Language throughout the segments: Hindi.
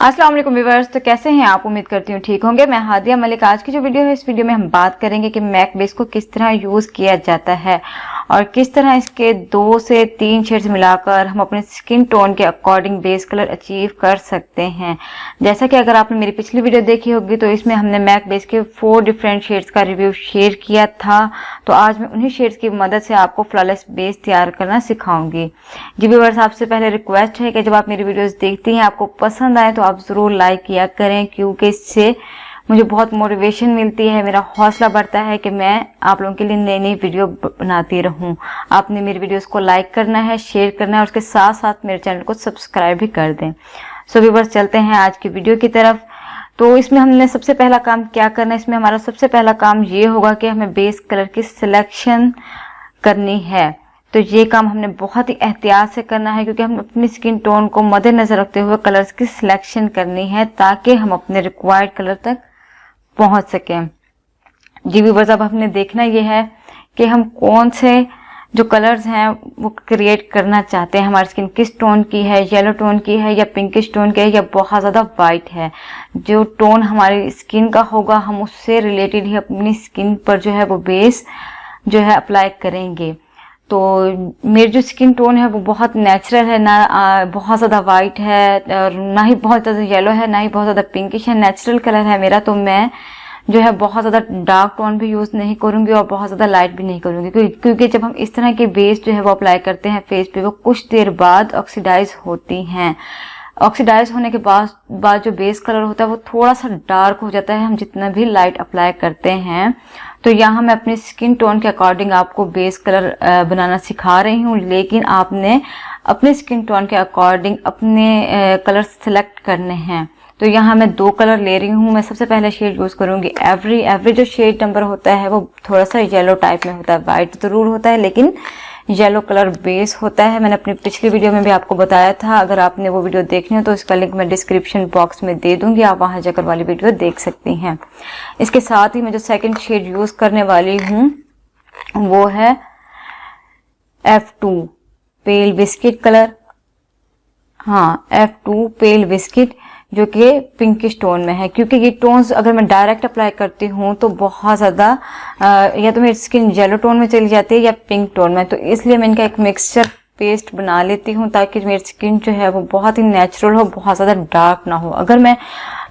अस्सलाम वालेकुम व्यूअर्स। तो कैसे हैं आप? उम्मीद करती हूँ ठीक होंगे। मैं हादिया मलिक। आज की जो वीडियो है, इस वीडियो में हम बात करेंगे कि मैक बेस को किस तरह यूज किया जाता है और किस तरह इसके 2 से 3 शेड्स मिलाकर हम अपने स्किन टोन के अकॉर्डिंग बेस कलर अचीव कर सकते हैं। जैसा कि अगर आपने मेरी पिछली वीडियो देखी होगी तो इसमें हमने मैक बेस के 4 डिफरेंट शेड्स का रिव्यू शेयर किया था। तो आज मैं उन्हीं शेड्स की मदद से आपको फ्लॉलेस बेस तैयार करना सिखाऊंगी। जी व्यूअर्स, आपसे पहले रिक्वेस्ट है कि जब आप मेरी वीडियोस देखती हैं, आपको पसंद आए तो आप जरूर लाइक किया करें, क्योंकि इससे मुझे बहुत मोटिवेशन मिलती है, मेरा हौसला बढ़ता है कि मैं आप लोगों के लिए नई नई वीडियो बनाती रहूं। आपने मेरी वीडियोस को लाइक करना है, शेयर करना है और उसके साथ साथ मेरे चैनल को सब्सक्राइब भी कर दें। सो व्यूअर्स, चलते हैं आज की वीडियो की तरफ। तो इसमें हमने सबसे पहला काम क्या करना है? इसमें हमारा सबसे पहला काम ये होगा कि हमें बेस कलर की सिलेक्शन करनी है। तो ये काम हमने बहुत ही एहतियात से करना है, क्योंकि हम अपनी स्किन टोन को मद्देनजर रखते हुए कलर्स की सिलेक्शन करनी है ताकि हम अपने रिक्वायर्ड कलर तक पहुंच सकें। जी व्यूअर्स, अब हमने देखना ये है कि हम कौन से जो कलर्स हैं वो क्रिएट करना चाहते हैं। हमारी स्किन किस टोन की है, येलो टोन की है या पिंकिश टोन की है या बहुत ज़्यादा वाइट है। जो टोन हमारी स्किन का होगा, हम उससे रिलेटेड ही अपनी स्किन पर जो है वो बेस जो है अप्लाई करेंगे। तो मेरी जो स्किन टोन है वो बहुत नेचुरल है, ना बहुत ज़्यादा वाइट है और ना ही बहुत ज़्यादा येलो है, ना ही बहुत ज़्यादा पिंकिश है। नेचुरल कलर है मेरा। तो मैं जो है बहुत ज़्यादा डार्क टोन भी यूज़ नहीं करूँगी और बहुत ज़्यादा लाइट भी नहीं करूँगी, क्योंकि जब हम इस तरह के बेस जो है वो अप्लाई करते हैं फेस पे, वो कुछ देर बाद ऑक्सीडाइज होती हैं। ऑक्सीडाइज होने के बाद जो बेस कलर होता है वो थोड़ा सा डार्क हो जाता है, हम जितना भी लाइट अप्लाई करते हैं। तो यहाँ मैं अपनी स्किन टोन के अकॉर्डिंग आपको बेस कलर बनाना सिखा रही हूँ, लेकिन आपने अपने स्किन टोन के अकॉर्डिंग अपने कलर सिलेक्ट करने हैं। तो यहाँ मैं 2 कलर ले रही हूँ। मैं सबसे पहले शेड यूज करूंगी एवरी जो शेड नंबर होता है वो थोड़ा सा येलो टाइप में होता है, वाइट जरूर होता है लेकिन येलो कलर बेस होता है। मैंने अपनी पिछली वीडियो में भी आपको बताया था। अगर आपने वो वीडियो देखनी हो तो इसका लिंक मैं डिस्क्रिप्शन बॉक्स में दे दूंगी, आप वहां जाकर वाली वीडियो देख सकती हैं। इसके साथ ही मैं जो सेकंड शेड यूज करने वाली हूँ वो है F2 पेल बिस्किट कलर। हाँ, F2 पेल बिस्किट, जो कि पिंकिश टोन में है। क्योंकि ये टोन्स अगर मैं डायरेक्ट अप्लाई करती हूँ तो बहुत ज़्यादा या तो मेरी स्किन येलो टोन में चली जाती है या पिंक टोन में, तो इसलिए मैं इनका एक मिक्सचर पेस्ट बना लेती हूँ ताकि मेरी स्किन जो है वो बहुत ही नेचुरल हो, बहुत ज़्यादा डार्क ना हो। अगर मैं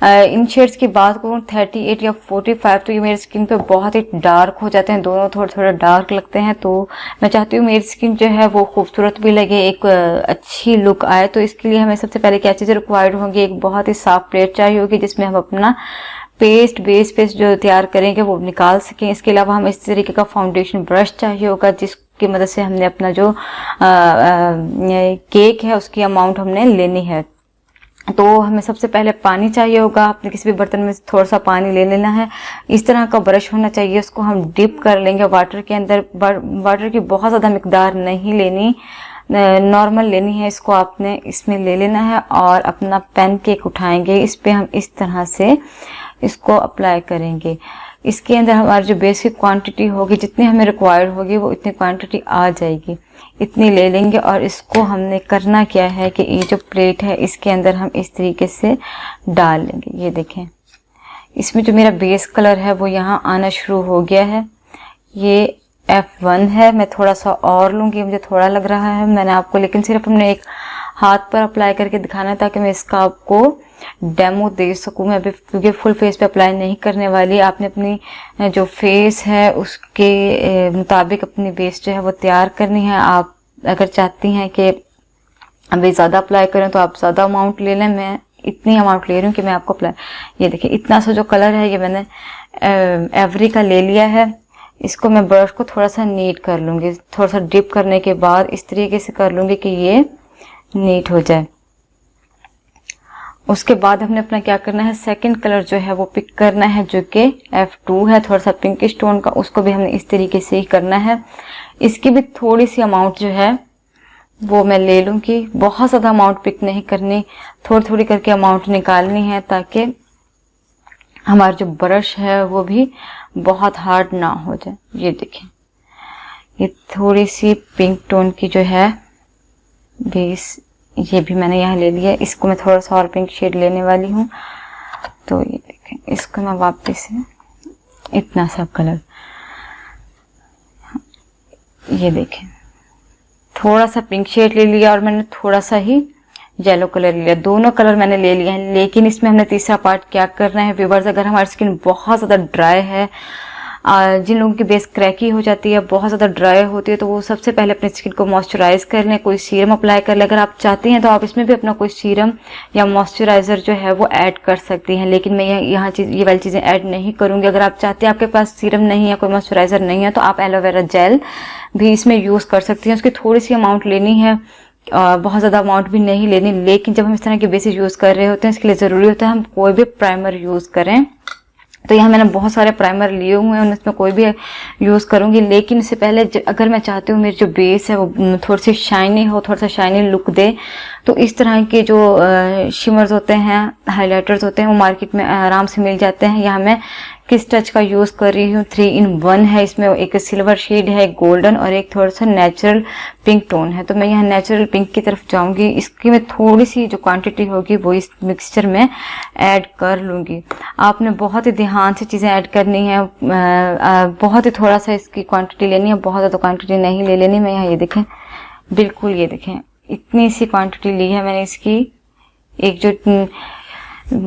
इन शेड्स की बात करूँ 38 या 45, तो ये मेरी स्किन पे बहुत ही डार्क हो जाते हैं, दोनों थोड़ा थोड़ा डार्क लगते हैं। तो मैं चाहती हूँ मेरी स्किन जो है वो खूबसूरत भी लगे, एक अच्छी लुक आए। तो इसके लिए हमें सबसे पहले क्या चीज़ें रिक्वायर्ड होंगी? एक बहुत ही साफ प्लेट चाहिए होगी जिसमें हम अपना बेस पेस्ट जो तैयार करेंगे वो निकाल सकें। इसके अलावा हमें इस तरीके का फाउंडेशन ब्रश चाहिए होगा जिसकी मदद से हमने अपना जो केक है उसकी अमाउंट हमने लेनी है। तो हमें सबसे पहले पानी चाहिए होगा। आपने किसी भी बर्तन में थोड़ा सा पानी ले लेना है। इस तरह का ब्रश होना चाहिए, उसको हम डिप कर लेंगे वाटर के अंदर। वाटर की बहुत ज़्यादा मिकदार नहीं लेनी, नॉर्मल लेनी है। इसको आपने इसमें ले लेना है और अपना पैन केक उठाएंगे, इस पे हम इस तरह से इसको अप्लाई करेंगे। इसके अंदर हमारी जो बेसिक क्वांटिटी होगी, जितनी हमें रिक्वायर्ड होगी वो इतनी क्वांटिटी आ जाएगी, इतनी ले लेंगे। और इसको हमने करना क्या है कि ये जो प्लेट है इसके अंदर हम इस तरीके से डाल लेंगे। ये देखें, इसमें जो मेरा बेस कलर है वो यहाँ आना शुरू हो गया है। ये F1 है। मैं थोड़ा सा और लूँगी, मुझे थोड़ा लग रहा है मैंने आपको, लेकिन सिर्फ हमने एक हाथ पर अप्लाई करके दिखाना है ताकि मैं इसका आपको डेमो दे सकूँ। मैं अभी क्योंकि फुल फेस पे अप्लाई नहीं करने वाली। आपने अपनी जो फेस है उसके मुताबिक अपनी बेस जो है वो तैयार करनी है। आप अगर चाहती हैं कि अभी ज़्यादा अप्लाई करें तो आप ज़्यादा अमाउंट ले लें। मैं इतनी अमाउंट ले रही हूँ कि मैं आपको अप्लाई, ये देखिए इतना सा जो कलर है ये मैंने एवरी का ले लिया है। इसको मैं ब्रश को थोड़ा सा नीट कर लूँगी, थोड़ा सा डिप करने के बाद इस तरीके से कर लूँगी कि ये नीट हो जाए। उसके बाद हमने अपना क्या करना है, सेकंड कलर जो है वो पिक करना है, जो कि F2 है, थोड़ा सा पिंकिश टोन का। उसको भी हमने इस तरीके से ही करना है। इसकी भी थोड़ी सी अमाउंट जो है वो मैं ले लूँगी, बहुत ज़्यादा अमाउंट पिक नहीं करनी, थोड़ी थोड़ी करके अमाउंट निकालनी है ताकि हमारा जो ब्रश है वो भी बहुत हार्ड ना हो जाए। ये देखें, ये थोड़ी सी पिंक टोन की जो है बेस ये भी मैंने यहाँ ले लिया। इसको मैं थोड़ा सा और पिंक शेड लेने वाली हूँ। तो ये देखें, इसको मैं वापस से इतना सा कलर, ये देखें, थोड़ा सा पिंक शेड ले लिया और मैंने थोड़ा सा ही येलो कलर लिया। दोनों कलर मैंने ले लिया है, लेकिन इसमें हमने तीसरा पार्ट क्या करना है व्यूअर्स, अगर हमारी स्किन बहुत ज़्यादा ड्राई है, जिन लोगों की बेस क्रैकी हो जाती है, बहुत ज़्यादा ड्राई होती है, तो वो सबसे पहले अपनी स्किन को मॉइस्चराइज कर लें, कोई सीरम अप्लाई कर लें। अगर आप चाहती हैं तो आप इसमें भी अपना कोई सीरम या मॉइस्चराइजर जो है वो ऐड कर सकती हैं, लेकिन मैं यहाँ ये वाली चीज़ें ऐड नहीं करूँगी। अगर आप चाहते हैं, आपके पास सीरम नहीं है, कोई मॉइस्चराइजर नहीं है, तो आप एलोवेरा जेल भी इसमें यूज़ कर सकती हैं। उसकी थोड़ी सी अमाउंट लेनी है, बहुत ज़्यादा अमाउंट भी नहीं लेनी, लेकिन जब हम इस तरह के बेसिस यूज़ कर रहे होते हैं, इसके लिए ज़रूरी होता है हम कोई भी प्राइमर यूज़ करें। तो यहाँ मैंने बहुत सारे प्राइमर लिए हुए हैं, उसमें कोई भी यूज़ करूँगी, लेकिन इससे पहले अगर मैं चाहती हूँ मेरी जो बेस है वो थोड़ी सी शाइनी हो, थोड़ा सा शाइनी लुक दे, तो इस तरह के जो शिमर्स होते हैं, हाइलाइटर्स होते हैं, वो मार्केट में आराम से मिल जाते हैं। यहाँ मैं किस टच का यूज़ कर रही हूँ, 3-in-1 है। इसमें एक सिल्वर शेड है, गोल्डन, और एक थोड़ा सा नेचुरल पिंक टोन है। तो मैं यहाँ नेचुरल पिंक की तरफ जाऊंगी। इसकी मैं थोड़ी सी जो क्वांटिटी होगी वो इस मिक्सचर में ऐड कर लूँगी। आपने बहुत ही ध्यान से चीज़ें ऐड करनी है, बहुत ही थोड़ा सा इसकी क्वांटिटी लेनी है, बहुत ज़्यादा क्वांटिटी नहीं ले लेनी। मैं यहाँ ये देखें, बिल्कुल ये देखें, इतनी सी क्वांटिटी ली है मैंने इसकी,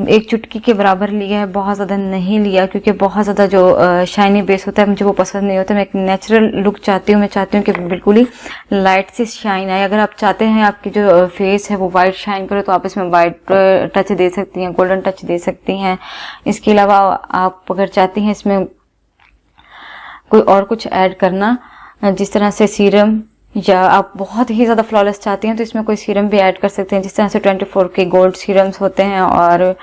एक चुटकी के बराबर लिया है, बहुत ज़्यादा नहीं लिया, क्योंकि बहुत ज़्यादा जो शाइनी बेस होता है मुझे वो पसंद नहीं होता। मैं एक नेचुरल लुक चाहती हूँ, मैं चाहती हूँ कि बिल्कुल ही लाइट से शाइन आए। अगर आप चाहते हैं आपकी जो फेस है वो वाइट शाइन करे, तो आप इसमें वाइट टच दे सकती हैं, गोल्डन टच दे सकती हैं। इसके अलावा आप अगर चाहती हैं इसमें कोई और कुछ ऐड करना, जिस तरह से सीरम, या आप बहुत ही ज़्यादा फ्लॉलेस चाहती हैं तो इसमें कोई सीरम भी ऐड कर सकते हैं, जिस तरह से 24 के गोल्ड सीरम्स होते हैं, और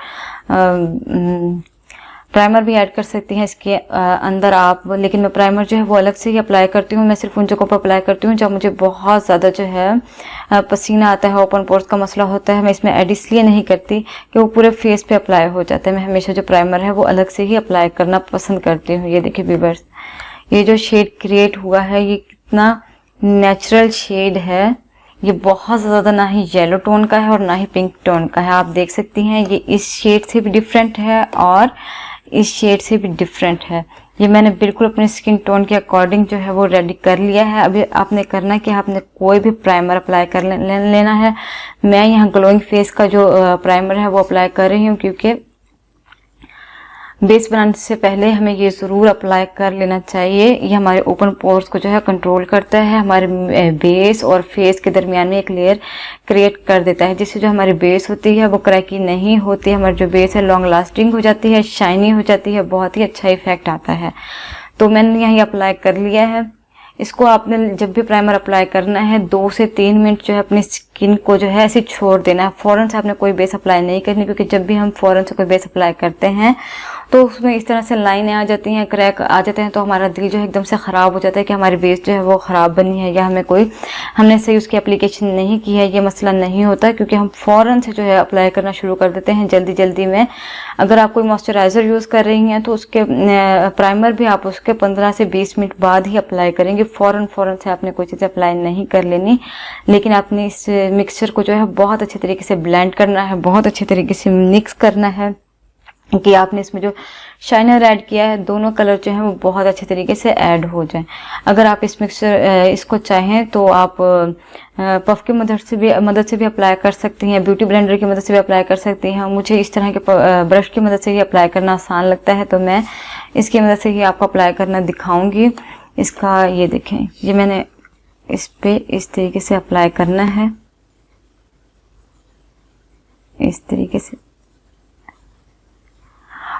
प्राइमर भी ऐड कर सकती हैं इसके अंदर आप। लेकिन मैं प्राइमर जो है वो अलग से ही अप्लाई करती हूँ। मैं सिर्फ उन जगहों पर अप्लाई करती हूँ जब मुझे बहुत ज़्यादा जो है पसीना आता है, ओपन पोर्स का मसला होता है। मैं इसमें ऐड इसलिए नहीं करती कि वो पूरे फेस पे अप्लाई हो जाता है। मैं हमेशा जो प्राइमर है वो अलग से ही अप्लाई करना पसंद करती हूँ। ये देखिए व्यूअर्स, ये जो शेड क्रिएट हुआ है ये कितना नेचुरल शेड है। ये बहुत ज़्यादा ना ही येलो टोन का है और ना ही पिंक टोन का है। आप देख सकती हैं ये इस शेड से भी डिफरेंट है और इस शेड से भी डिफरेंट है। ये मैंने बिल्कुल अपने स्किन टोन के अकॉर्डिंग जो है वो रेडी कर लिया है। अभी आपने करना है कि आपने कोई भी प्राइमर अप्लाई कर लेना है। मैं यहाँ ग्लोइंग फेस का जो प्राइमर है वो अप्लाई कर रही हूँ, क्योंकि बेस बनाने से पहले हमें ये ज़रूर अप्लाई कर लेना चाहिए। ये हमारे ओपन पोर्स को जो है कंट्रोल करता है, हमारे बेस और फेस के दरमियान में एक लेयर क्रिएट कर देता है, जिससे जो हमारी बेस होती है वो क्रैकी नहीं होती। हमारी जो बेस है लॉन्ग लास्टिंग हो जाती है, शाइनी हो जाती है, बहुत ही अच्छा इफेक्ट आता है। तो मैंने यहाँ अप्लाई कर लिया है। इसको आपने जब भी प्राइमर अप्लाई करना है 2 से 3 मिनट जो है अपनी स्किन को जो है ऐसे छोड़ देना है। फौरन से आपने कोई बेस अप्लाई नहीं करनी, क्योंकि जब भी हम फौरन से कोई बेस अप्लाई करते हैं तो उसमें इस तरह से लाइनें आ जाती हैं, क्रैक आ जाते हैं, तो हमारा दिल जो है एकदम से ख़राब हो जाता है कि हमारी बेस जो है वो ख़राब बनी है या हमने सही उसकी एप्लीकेशन नहीं की है। ये मसला नहीं होता, क्योंकि हम फ़ौरन से जो है अप्लाई करना शुरू कर देते हैं जल्दी जल्दी में। अगर आप कोई मॉइस्चराइज़र यूज़ कर रही हैं तो उसके प्राइमर भी आप उसके 15 से 20 मिनट बाद ही अप्लाई करेंगे। फ़ौरन से आपने कोई चीज़ अप्लाई नहीं कर लेनी, लेकिन आपने इस मिक्सचर को जो है बहुत अच्छे तरीके से ब्लेंड करना है, बहुत अच्छे तरीके से मिक्स करना है कि आपने इसमें जो शाइनर ऐड किया है दोनों कलर जो हैं वो बहुत अच्छे तरीके से ऐड हो जाएं। अगर आप इस मिक्सचर इसको चाहें तो आप पफ की मदद से भी अप्लाई कर सकती हैं, ब्यूटी ब्लेंडर की मदद से भी अप्लाई कर सकती हैं। मुझे इस तरह के ब्रश की मदद से ही अप्लाई करना आसान लगता है, तो मैं इसकी मदद से ही आपको अप्लाई करना दिखाऊंगी। इसका ये देखें, ये मैंने इस पे इस तरीके से अप्लाई करना है, इस तरीके से।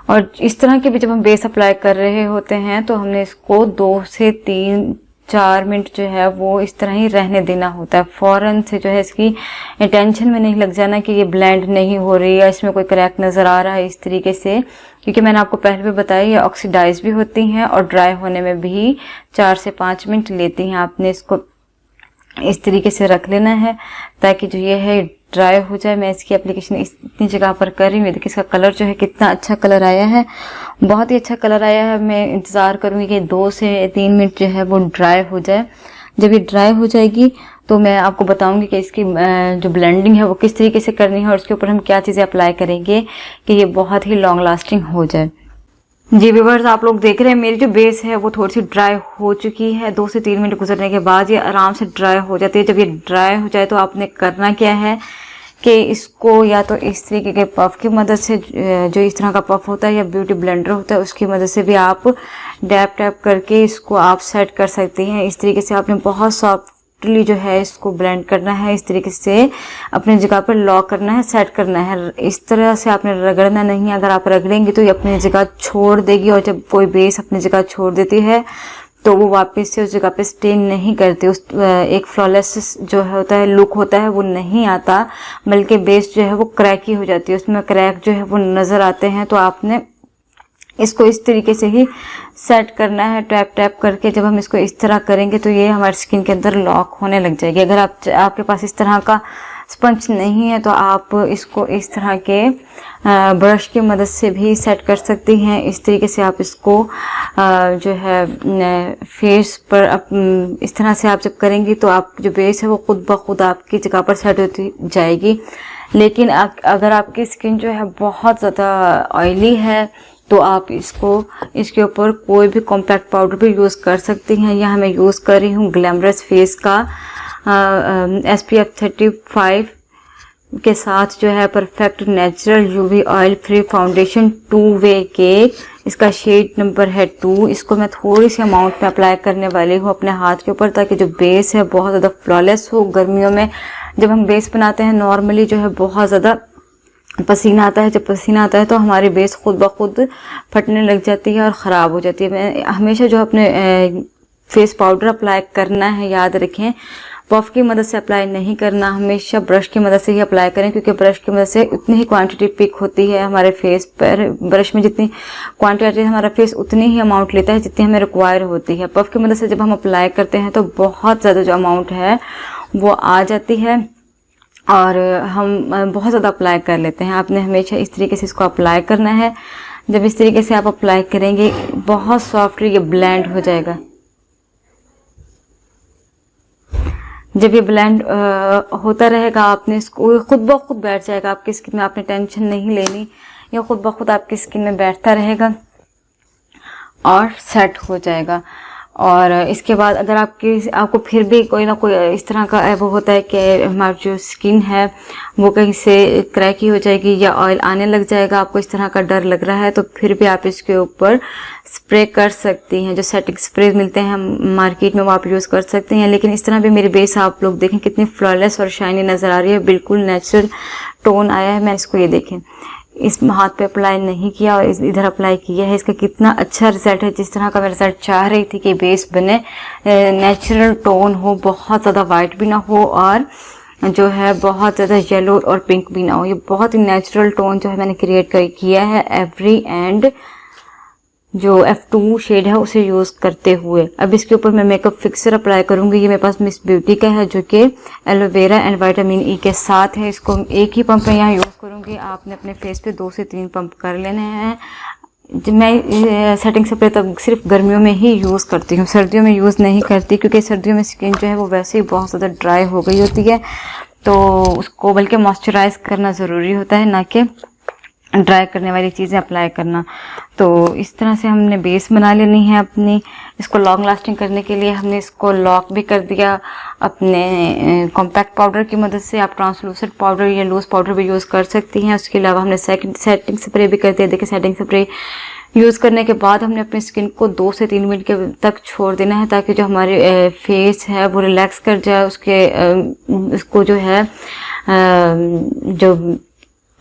और इस तरह के भी जब हम बेस अप्लाई कर रहे होते हैं तो हमने इसको 2 से 3-4 मिनट जो है वो इस तरह ही रहने देना होता है। फौरन से जो है इसकी टेंशन में नहीं लग जाना कि ये ब्लेंड नहीं हो रही है, इसमें कोई क्रैक नज़र आ रहा है इस तरीके से, क्योंकि मैंने आपको पहले भी बताया ये ऑक्सीडाइज भी होती हैं और ड्राई होने में भी 4 से 5 मिनट लेती हैं। आपने इसको इस तरीके से रख लेना है ताकि जो ये है ड्राई हो जाए। मैं इसकी एप्लीकेशन इतनी जगह पर कर रही हूँ। देखिए इसका कलर जो है कितना अच्छा कलर आया है, बहुत ही अच्छा कलर आया है। मैं इंतज़ार करूँगी कि 2 से 3 मिनट जो है वो ड्राई हो जाए जब ये ड्राई हो जाएगी तो मैं आपको बताऊंगी कि इसकी जो ब्लेंडिंग है वो किस तरीके से करनी है और उसके ऊपर हम क्या चीज़ें अप्लाई करेंगे कि ये बहुत ही लॉन्ग लास्टिंग हो जाए। जी व्यूअर्स, आप लोग देख रहे हैं मेरी जो बेस है वो थोड़ी सी ड्राई हो चुकी है। 2 से 3 मिनट गुजरने के बाद ये आराम से ड्राई हो जाती है। जब ये ड्राई हो जाए तो आपने करना क्या है कि इसको या तो इस तरीके के पफ की मदद से, जो इस तरह का पफ होता है या ब्यूटी ब्लेंडर होता है उसकी मदद से भी आप डैप टैप करके इसको आप सेट कर सकती हैं। इस तरीके से आपने बहुत सॉफ्टली जो है इसको ब्लेंड करना है, इस तरीके से अपनी जगह पर लॉक करना है, सेट करना है। इस तरह से आपने रगड़ना नहीं है। अगर आप रगड़ेंगे तो ये अपनी जगह छोड़ देगी और जब कोई बेस अपनी जगह छोड़ देती है तो वो वापस से उस जगह पे स्टेन नहीं करती। उस एक फ्लॉलेस जो है होता है, लुक होता है, वो नहीं आता, बल्कि बेस जो है वो क्रैकी हो जाती है, उसमें क्रैक जो है वो नज़र आते हैं। तो आपने इसको इस तरीके से ही सेट करना है, टैप टैप करके। जब हम इसको इस तरह करेंगे तो ये हमारी स्किन के अंदर लॉक होने लग जाएगी। अगर आपके पास इस तरह का स्पंज नहीं है तो आप इसको इस तरह के ब्रश की मदद से भी सेट कर सकती हैं। इस तरीके से आप इसको जो है फेस पर इस तरह से आप जब करेंगी तो आप जो बेस है वो खुद ब खुद आपकी जगह पर सेट होती जाएगी। लेकिन अगर आपकी स्किन जो है बहुत ज़्यादा ऑयली है तो आप इसके ऊपर कोई भी कॉम्पैक्ट पाउडर भी यूज़ कर सकती हैं। यहाँ मैं यूज़ कर रही हूँ ग्लैमरस फेस का SPF 35 के साथ जो है perfect natural UV oil free foundation 2 वे केक। इसका शेड नंबर है 2। इसको मैं थोड़ी सी अमाउंट में अप्लाई करने वाली हूँ अपने हाथ के ऊपर, ताकि जो बेस है बहुत ज़्यादा फ्लॉलेस हो। गर्मियों में जब हम बेस बनाते हैं नॉर्मली जो है बहुत ज़्यादा पसीना आता है। जब पसीना आता है तो हमारी बेस खुद ब खुद फटने लग जाती है और ख़राब हो जाती है। मैं हमेशा जो अपने फेस पाउडर अप्लाई करना है, याद रखें, पफ की मदद से अप्लाई नहीं करना, हमेशा ब्रश की मदद से ही अप्लाई करें, क्योंकि ब्रश की मदद से उतनी ही क्वांटिटी पिक होती है हमारे फेस पर। ब्रश में जितनी क्वांटिटी हमारा फेस उतनी ही अमाउंट लेता है जितनी हमें रिक्वायर होती है। पफ की मदद से जब हम अप्लाई करते हैं तो बहुत ज़्यादा जो अमाउंट है वो आ जाती है और हम बहुत ज़्यादा अप्लाई कर लेते हैं। आपने हमेशा इस तरीके से इसको अप्लाई करना है। जब इस तरीके से आप अप्लाई करेंगे बहुत सॉफ्टली ये ब्लेंड हो जाएगा। जब ये ब्लेंड होता रहेगा आपने इसको खुद ब खुद बैठ जाएगा आपकी स्किन में। आपने टेंशन नहीं लेनी, ये खुद ब खुद आपकी स्किन में बैठता रहेगा और सेट हो जाएगा। और इसके बाद अगर आपको फिर भी कोई ना कोई इस तरह का वो होता है कि हमारी जो स्किन है वो कहीं से क्रैकी हो जाएगी या ऑयल आने लग जाएगा, आपको इस तरह का डर लग रहा है, तो फिर भी आप इसके ऊपर स्प्रे कर सकती हैं। जो सेटिंग स्प्रे मिलते हैं मार्केट में वो आप यूज़ कर सकते हैं। लेकिन इस तरह भी मेरी बेस आप लोग देखें कितनी फ्लॉलेस और शाइनी नज़र आ रही है, बिल्कुल नेचुरल टोन आया है। मैं इसको ये देखें, इस हाथ पे अप्लाई नहीं किया और इधर अप्लाई किया है। इसका कितना अच्छा रिजल्ट है, जिस तरह का मैं रिजल्ट चाह रही थी कि बेस बने, नेचुरल टोन हो, बहुत ज़्यादा वाइट भी ना हो और जो है बहुत ज़्यादा येलो और पिंक भी ना हो। ये बहुत ही नेचुरल टोन जो है मैंने क्रिएट किया है एवरी एंड जो F2 शेड है उसे यूज़ करते हुए। अब इसके ऊपर मैं मेकअप फिक्सर अप्लाई करूंगी। ये मेरे पास मिस ब्यूटी का है जो कि एलोवेरा एंड विटामिन ई के साथ है। इसको एक ही पंप में यहाँ यूज़ करूंगी। आपने अपने फेस पे 2 से 3 पंप कर लेने हैं। मैं सेटिंग स्प्रे तब सिर्फ गर्मियों में ही यूज़ करती हूँ, सर्दियों में यूज़ नहीं करती, क्योंकि सर्दियों में स्किन जो है वो वैसे ही बहुत ज़्यादा ड्राई हो गई होती है, तो उसको बल्कि मॉइस्चराइज करना ज़रूरी होता है, ना कि ड्राई करने वाली चीज़ें अप्लाई करना। तो इस तरह से हमने बेस बना लेनी है अपनी। इसको लॉन्ग लास्टिंग करने के लिए हमने इसको लॉक भी कर दिया अपने कॉम्पैक्ट पाउडर की मदद से। आप ट्रांसलूसेंट पाउडर या लूज पाउडर भी यूज़ कर सकती हैं। उसके अलावा हमने सेटिंग स्प्रे भी कर दिया। देखिए, सेटिंग स्प्रे यूज़ करने के बाद हमने अपनी स्किन को 2 से 3 मिनट के तक छोड़ देना है, ताकि जो हमारे फेस है वो रिलैक्स कर जाए। उसको जो है जो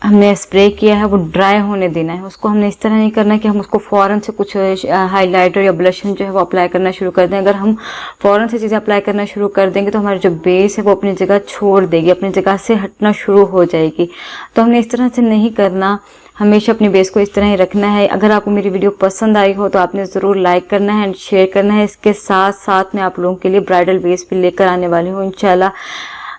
हमने स्प्रे किया है वो ड्राई होने देना है। उसको हमने इस तरह नहीं करना कि हम उसको फ़ौरन से कुछ हाइलाइटर या ब्लशन जो है वो अप्लाई करना शुरू कर दें। अगर हम फ़ौरन से चीज़ें अप्लाई करना शुरू कर देंगे तो हमारी जो बेस है वो अपनी जगह छोड़ देगी, अपनी जगह से हटना शुरू हो जाएगी। तो हमने इस तरह से नहीं करना, हमेशा अपनी बेस को इस तरह ही रखना है। अगर आपको मेरी वीडियो पसंद आई हो तो आपने ज़रूर लाइक करना है एंड शेयर करना है। इसके साथ साथ मैं आप लोगों के लिए ब्राइडल बेस भी लेकर आने वाली हूँ इंशाल्लाह।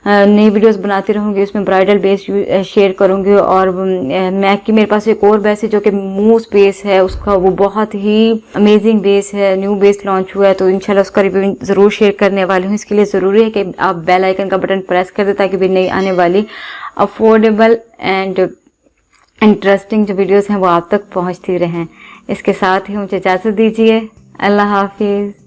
नई वीडियोस बनाती रहूँगी, उसमें ब्राइडल बेस शेयर करूँगी। और मैक की मेरे पास एक और बेस है जो कि मूस बेस है, उसका वो बहुत ही अमेजिंग बेस है, न्यू बेस लॉन्च हुआ है, तो इंशाल्लाह उसका रिव्यू ज़रूर शेयर करने वाली हूँ। इसके लिए ज़रूरी है कि आप बेल आइकन का बटन प्रेस कर दें ताकि भी नई आने वाली अफोर्डेबल एंड इंटरेस्टिंग जो वीडियोस हैं वो आप तक पहुंचती रहें। इसके साथ ही मुझे इजाज़त दीजिए। अल्लाह हाफिज़।